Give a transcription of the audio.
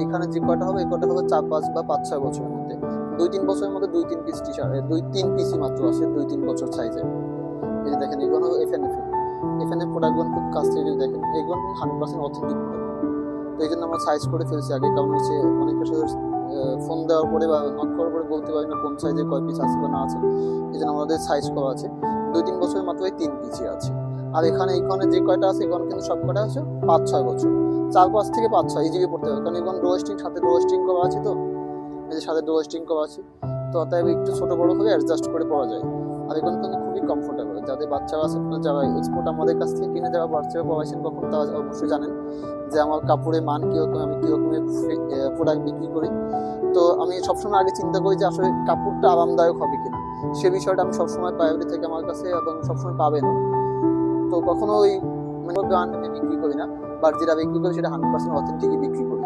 এখানে যে কয়টা হবে এই কয়টা হবে 4-5 বা 5-6 বছরের মধ্যে। 2-3 বছরের মধ্যে 2-3 পিস টি শার্ট 2-3 পিসই মাত্র আছে 2-3 বছর সাইজের। এই যে দেখেন এগুলো হলো এফএনএফ এফএনএফ প্রোডাক্টগুলো খুব কাছ থেকে যদি দেখেন এগুলো কিন্তু 100% অথেন্টিক প্রোডাক্ট। তো এই জন্য আমরা সাইজ করে ফেলছি আগে, কারণ হচ্ছে অনেকের সাথে ফোন দেওয়ার পরে বা নক করার পরে বলতে পারি না কোন সাইজে কয় পিস আছে বা না আছে। এই জন্য আমাদের সাইজ করা আছে 2-3 বছরের মাত্র এই 3 পিসই আছে। আর এখানে যে কয়টা আছে এখানে কিন্তু সব কয়টা আছে 5-6 বছর, 4-5 থেকে 5-6 ইজিলি পড়তে হবে, কারণ এখন রোস্টিং সাথে রোস্টিং করা আছে। তো এই যে সাথে রোস্টিং করা আছে, তো অতএব একটু ছোট বড় হয়ে অ্যাডজাস্ট করে পড়া যায়। আর এখন কিন্তু খুবই কমফোর্টেবল। যাদের বাচ্চারা আছে আপনার যারা এক্সপোর্ট আমাদের কাছ থেকে কিনে যারা বাচ্চারা পড়াইছেন কখন তা অবশ্যই জানেন যে আমার কাপড়ের মান কীরকম, আমি কীরকমের প্রোডাক্ট বিক্রি করি। তো আমি সবসময় আগে চিন্তা করি যে আসলে কাপড়টা আরামদায়ক হবে কিনা, সে বিষয়টা আমি সবসময় প্রায়োরিটি থেকে আমার কাছে এবং সবসময় পাবেন। তো কখনো ওই ব্র্যান্ড আমি বিক্রি করি না, বাট যেটা বিক্রি করি সেটা 100% অথেন্টিকই বিক্রি করি।